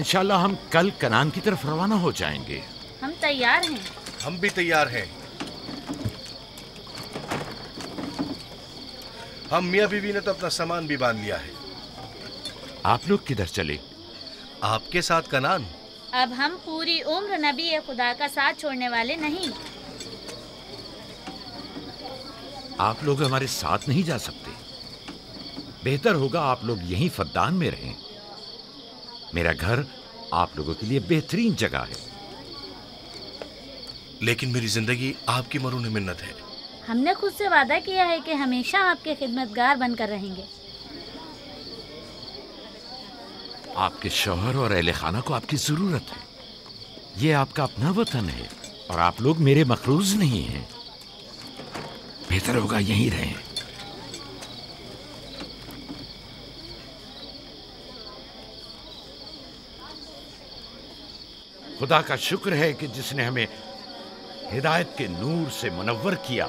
इंशाल्लाह हम कल कनान की तरफ रवाना हो जाएंगे। हम तैयार हैं। हम भी तैयार हैं। हम मियाँ बीवी ने तो अपना सामान भी बांध लिया है। आप लोग किधर चले? आपके साथ कनान। अब हम पूरी उम्र नबी खुदा का साथ छोड़ने वाले नहीं। आप लोग हमारे साथ नहीं जा सकते। बेहतर होगा आप लोग यहीं फद्दान में रहें। मेरा घर आप लोगों के लिए बेहतरीन जगह है। लेकिन मेरी जिंदगी आपकी मरून मिन्नत है। हमने खुद से वादा किया है कि हमेशा आपके खिदमतगार बनकर रहेंगे। आपके शौहर और अहले खाना को आपकी जरूरत है। ये आपका अपना वतन है और आप लोग मेरे मखरूज नहीं हैं। बेहतर होगा यहीं रहें। खुदा का शुक्र है कि जिसने हमें हिदायत के नूर से मुनव्वर किया।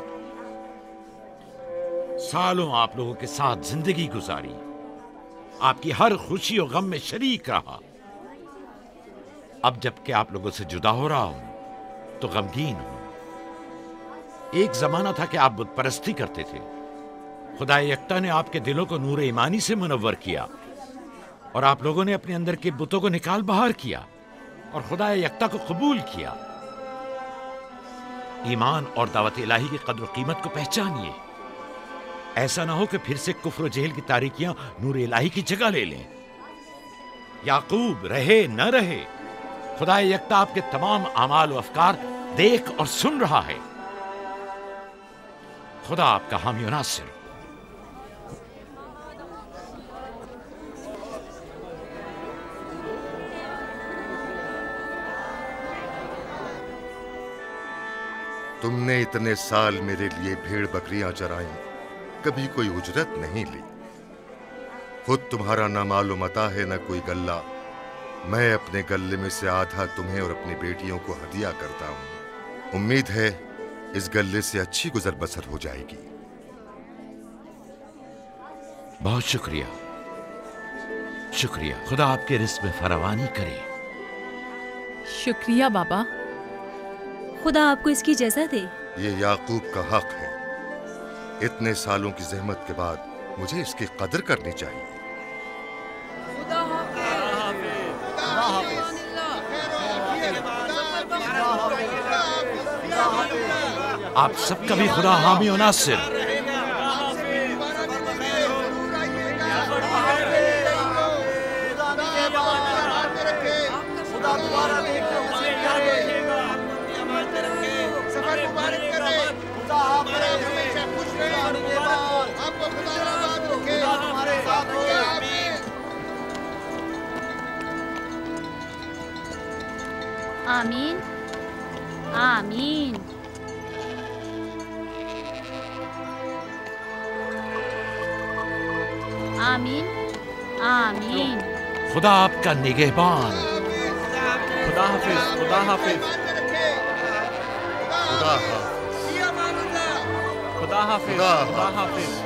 सालों आप लोगों के साथ जिंदगी गुजारी, आपकी हर खुशी और गम में शरीक रहा। अब जबकि आप लोगों से जुदा हो रहा हूं तो गमगीन हूं। एक जमाना था कि आप बुत परस्ती करते थे। खुदा यकता ने आपके दिलों को नूर ईमानी से मुनव्वर किया और आप लोगों ने अपने अंदर के बुतों को निकाल बाहर किया और खुदा यकता को कबूल किया। ईमान और दावत इलाही की कद्र कीमत को पहचानिए। ऐसा ना हो कि फिर से कुफ्र जेल की तारीकियां नूर इलाही की जगह ले लें। याकूब रहे न रहे, खुदा यकता आपके तमाम आमाल व अफकार देख और सुन रहा है। खुदा आपका हामी और नासिर। तुमने इतने साल मेरे लिए भेड़ बकरियां चराई, कभी कोई उजरत नहीं ली। खुद तुम्हारा ना मालूम मता है न कोई गल्ला। मैं अपने गल्ले में से आधा तुम्हें और अपनी बेटियों को हदिया करता हूं। उम्मीद है इस गल्ले से अच्छी गुजर बसर हो जाएगी। बहुत शुक्रिया, शुक्रिया। खुदा आपके रिस्क में फरावानी करे। शुक्रिया बाबा। खुदा आपको इसकी जज़ा दे। ये याकूब का हक है। इतने सालों की जहमत के बाद मुझे इसकी कदर करनी चाहिए। आप सबका भी खुदा हामी और नासिर। आमीन आमीन। आमीन आमीन। खुदा आपका निगहबान। खुदा हाफिज, खुदा हाफिज, खुदा हाफिज, खुदा हाफिज, खुदा हाफिज।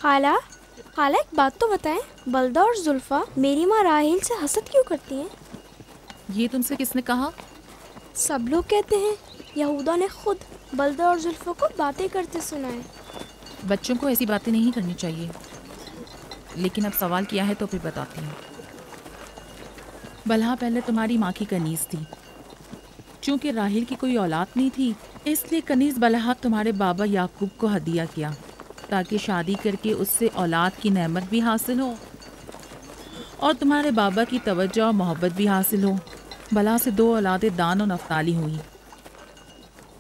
खाला, खाला एक बात तो बताएं, बल्दा और जुल्फा मेरी माँ राहेल से हसद क्यों करती हैं? ये तुमसे किसने कहा? सब लोग कहते हैं यहूदा ने खुद बल्दा और जुल्फा को बातें करते सुना है। बच्चों को ऐसी बातें नहीं करनी चाहिए, लेकिन अब सवाल किया है तो फिर बताती हूँ। बलहा पहले तुम्हारी माँ की कनीज थी, चूंकि राहिल की कोई औलाद नहीं थी, इसलिए कनीज बलहा तुम्हारे बाबा याकूब को हदिया किया ताकि शादी करके उससे औलाद की नेमत भी हासिल हो और तुम्हारे बाबा की तवज्जो और मोहब्बत भी हासिल हो। बला से 2 औलादें दान और नफ्ताली हुई।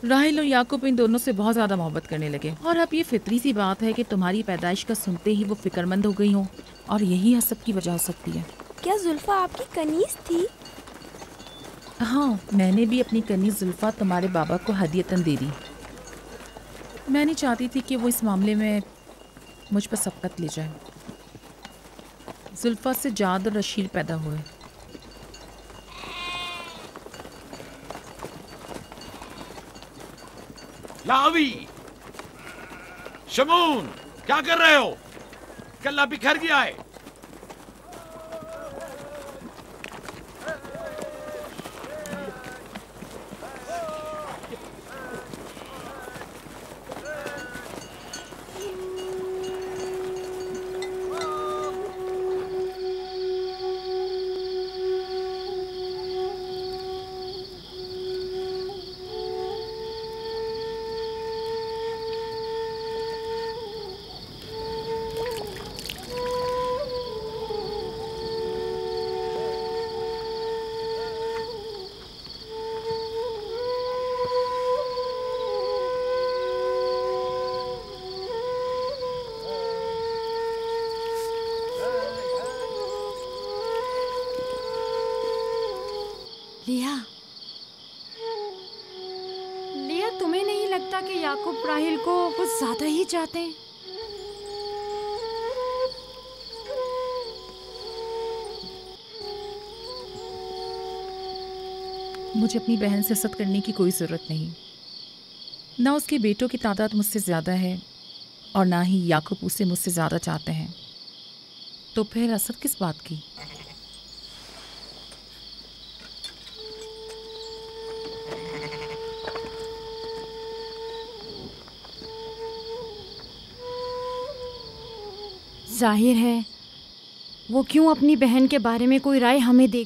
राहिल और याकूब इन दोनों से बहुत ज़्यादा मोहब्बत करने लगे और अब ये फितरी सी बात है कि तुम्हारी पैदाइश का सुनते ही वो फिक्रमंद हो गई हो और यही हसब की वजह हो सकती है। क्या जुल्फा आपकी कनीज थी? हाँ, मैंने भी अपनी कनीज जुल्फा तुम्हारे बाबा को हदियतन दे दी। मैं नहीं चाहती थी कि वो इस मामले में मुझ पर सबकत ले जाए। जुल्फा से जाद और रशीद पैदा हुए। लावी, शमून, क्या कर रहे हो? कल्ला बिखर गया है। लिया, तुम्हें नहीं लगता कि याकूब राहिल को कुछ ज्यादा ही चाहते हैं? मुझे अपनी बहन से हसद करने की कोई ज़रूरत नहीं। ना उसके बेटों की तादाद मुझसे ज़्यादा है और ना ही याकूब उसे मुझसे ज़्यादा चाहते हैं, तो फिर हसद किस बात की? जाहिर है वो क्यों अपनी बहन के बारे में कोई राय हमें दे।